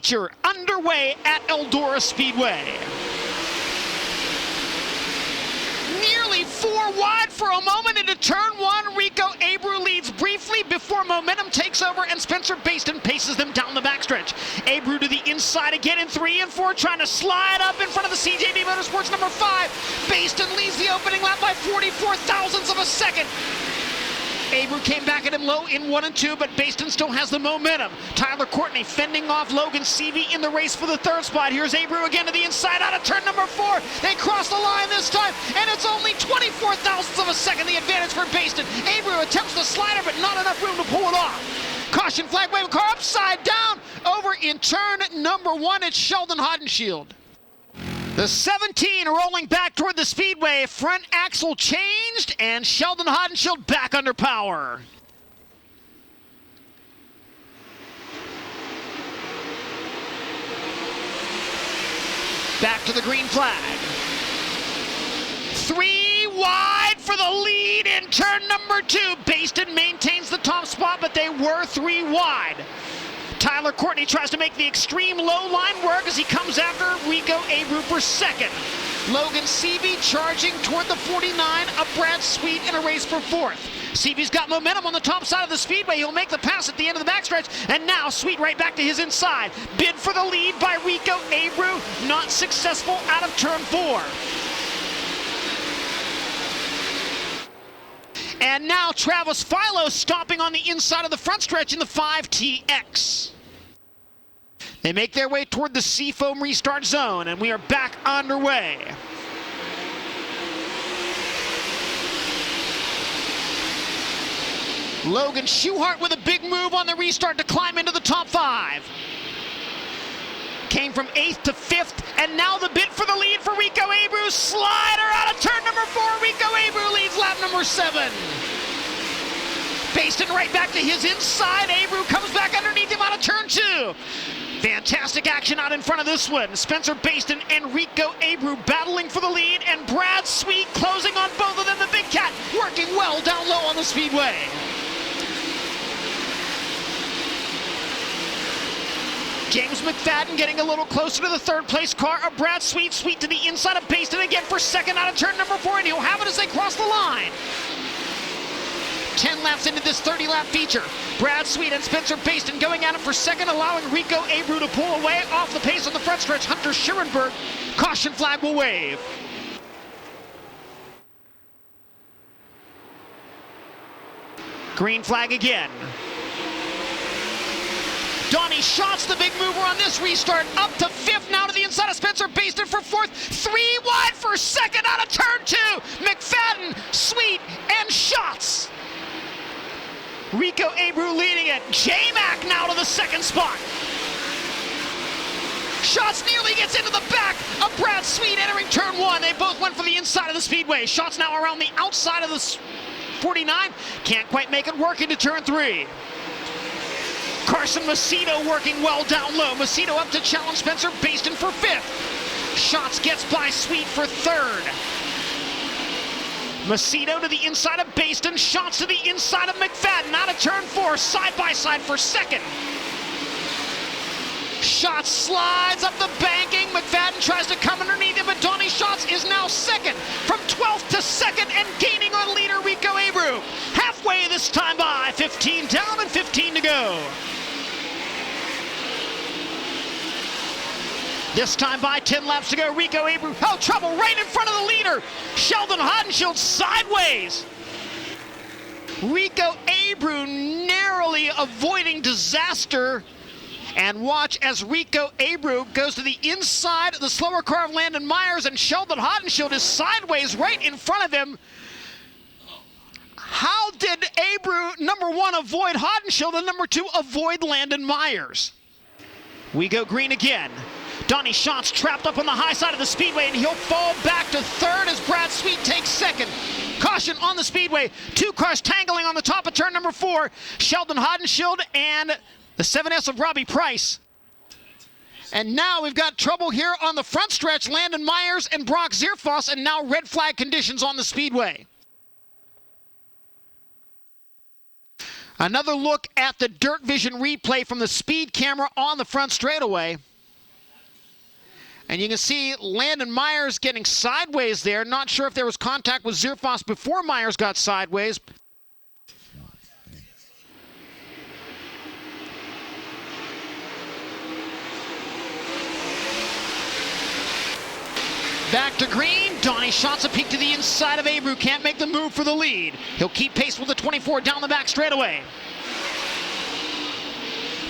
feature underway at Eldora Speedway. Nearly 4 wide for a moment into turn 1. Rico Abreu leads briefly before momentum takes over and Spencer Baston paces them down the backstretch. Abreu to the inside again in 3 and 4, trying to slide up in front of the CJD Motorsports number 5. Baston leads the opening lap by 44 thousandths of a second. Abreu came back at him low in 1 and 2, but Baston still has the momentum. Tyler Courtney fending off Logan Seavey in the race for the 3rd spot. Here's Abreu again to the inside out of turn number 4. They cross the line this time, and it's only 24 thousandths of a second the advantage for Baston. Abreu attempts the slider, but not enough room to pull it off. Caution flag waving car upside down over in turn number 1. It's Sheldon Hodenshield. The 17 rolling back toward the speedway. Front axle changed, and Sheldon Hodenshield back under power. Back to the green flag. 3 wide for the lead in turn number 2. Baston maintains the top spot, but they were 3 wide. Tyler Courtney tries to make the extreme low line work as he comes after Rico Abreu for 2nd. Logan Seavey charging toward the 49 of Brad Sweet in a race for 4th. Seavey's got momentum on the top side of the speedway. He'll make the pass at the end of the backstretch, and now Sweet right back to his inside. Bid for the lead by Rico Abreu, not successful out of turn 4. And now Travis Philo stopping on the inside of the front stretch in the 5TX. They make their way toward the Seafoam restart zone, and we are back underway. Logan Schuchart with a big move on the restart to climb into the top 5. Came from 8th to 5th, and now the bid for the lead for Rico Abreu. Slider out of turn number 4. Rico Abreu leads lap number 7. Baston right back to his inside. Abreu comes back underneath him out of turn 2. Fantastic action out in front of this one. Spencer Baston and Rico Abreu battling for the lead, and Brad Sweet closing on both of them. The big cat working well down low on the speedway. James McFadden getting a little closer to the 3rd place car of Brad Sweet. Sweet to the inside of Baston again for 2nd out of turn number 4, and he'll have it as they cross the line. 10 laps into this 30-lap feature. Brad Sweet and Spencer Baston going at it for 2nd, allowing Rico Abreu to pull away off the pace on the front stretch. Hunter Schurenberg, caution flag will wave. Green flag again. Donnie Schatz, the big mover on this restart, up to 5th, now to the inside of Spencer Baston for 4th. 3 wide for 2nd out of turn 2. McFadden, Sweet, and Schatz. Rico Abreu leading it. J-Mac now to the 2nd spot. Schatz nearly gets into the back of Brad Sweet entering turn 1. They both went for the inside of the speedway. Schatz now around the outside of the 49. Can't quite make it work into turn 3. Carson Macedo working well down low. Macedo up to challenge Spencer Baston for 5th. Schatz gets by Sweet for 3rd. Macedo to the inside of Baston. Schatz to the inside of McFadden. Out of turn 4, side by side for 2nd. Schatz slides up the banking. McFadden tries to come underneath him, but Donnie Schatz is now 2nd. From 12th to 2nd and gaining on leader Rico Abreu. Halfway this time by. 15 down and 15 to go. This time by 10 laps to go. Rico Abreu, oh, trouble right in front of the leader. Sheldon Hodenshield sideways. Rico Abreu narrowly avoiding disaster. And watch as Rico Abreu goes to the inside of the slower car of Landon Myers, and Sheldon Hodenshield is sideways right in front of him. How did Abreu, number 1, avoid Hodenshield, and number 2, avoid Landon Myers? We go green again. Donnie Schatz trapped up on the high side of the speedway, and he'll fall back to 3rd as Brad Sweet takes 2nd. Caution on the speedway. 2 cars tangling on the top of turn number 4. Sheldon Hodenshield and the 7S of Robbie Price. And now we've got trouble here on the front stretch. Landon Myers and Brock Zierfoss, and now red flag conditions on the speedway. Another look at the Dirt Vision replay from the speed camera on the front straightaway. And you can see Landon Myers getting sideways there. Not sure if there was contact with Zierfoss before Myers got sideways. Back to green. Donnie Schatz a peek to the inside of Abreu. Can't make the move for the lead. He'll keep pace with the 24 down the back straightaway.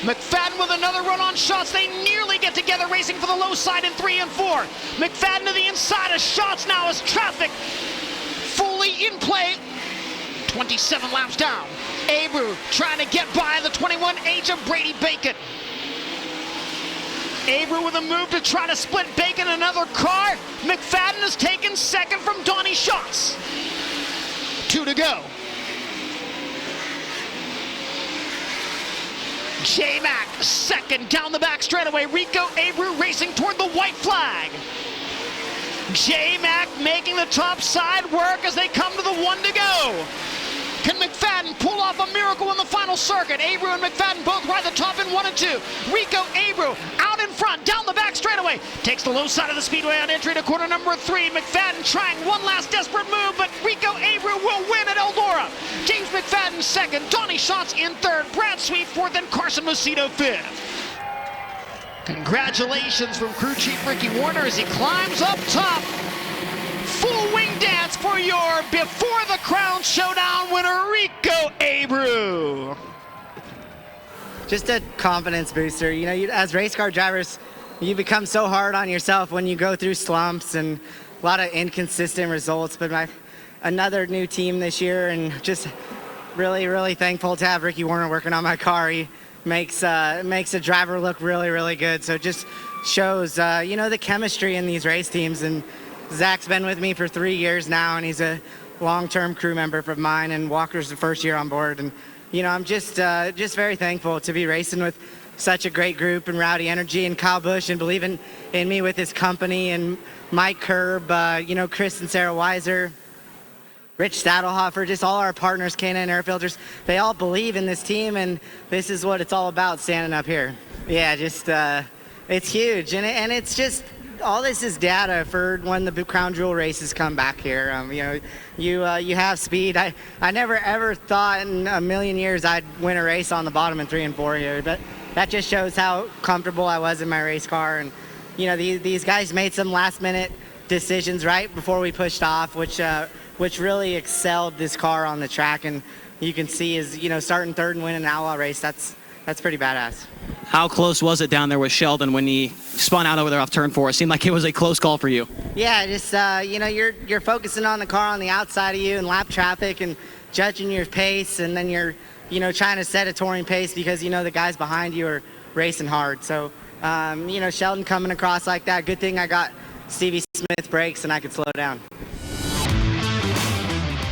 McFadden with another run on Schatz. They nearly get together, racing for the low side in 3 and 4. McFadden to the inside of Schatz now as traffic fully in play. 27 laps down. Abreu trying to get by the 21H of Brady Bacon. Abreu with a move to try to split Bacon, another car. McFadden has taken second from Donnie Schatz. 2 to go. J-Mac second down the back straightaway. Rico Abreu racing toward the white flag. J-Mac making the top side work as they come to the 1 to go. Can McFadden pull off a miracle in the final circuit? Abreu and McFadden both ride the top in 1 and 2. Rico Abreu out in front, down the back straightaway. Takes the low side of the speedway on entry to corner number 3. McFadden trying one last desperate move, but Rico Abreu will win at Eldora. James McFadden second, Donnie Schatz in third, Brad Sweet fourth, and Carson Macedo fifth. Congratulations from crew chief Ricky Warner as he climbs up top. Full wing dance for your Before the Crown Showdown winner, Rico Abreu. Just a confidence booster. You know, as race car drivers, you become so hard on yourself when you go through slumps and a lot of inconsistent results. But another new team this year, and just really, really thankful to have Ricky Warner working on my car. He makes a driver look really, really good. So it just shows, you know, the chemistry in these race teams. And Zach's been with me for 3 years now, and he's a long-term crew member of mine, and Walker's the first year on board. And, you know, I'm just very thankful to be racing with such a great group, and Rowdy Energy and Kyle Busch, and believing in me with his company, and Mike Kerb, you know, Chris and Sarah Weiser, Rich Stadelhofer, just all our partners, K&N Air Filters. They all believe in this team, and this is what it's all about standing up here. Yeah, just, it's huge, and it's just, all this is data for when the Crown Jewel races come back here. You know, you have speed. I never ever thought in a million years I'd win a race on the bottom in 3 and 4 here, but that just shows how comfortable I was in my race car. And you know, these guys made some last minute decisions right before we pushed off, which really excelled this car on the track. And you can see is, you know, starting third and winning an Outlaw race. That's pretty badass. How close was it down there with Sheldon when he spun out over there off turn 4? It seemed like it was a close call for you. Yeah, just, you know, you're focusing on the car on the outside of you and lap traffic and judging your pace, and then you're, you know, trying to set a touring pace because, you know, the guys behind you are racing hard. So, you know, Sheldon coming across like that, good thing I got Stevie Smith brakes and I could slow down.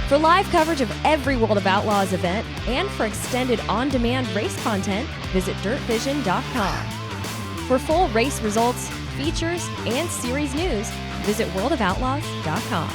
For live coverage of every World of Outlaws event and for extended on-demand race content, visit dirtvision.com. For full race results, features, and series news, visit worldofoutlaws.com.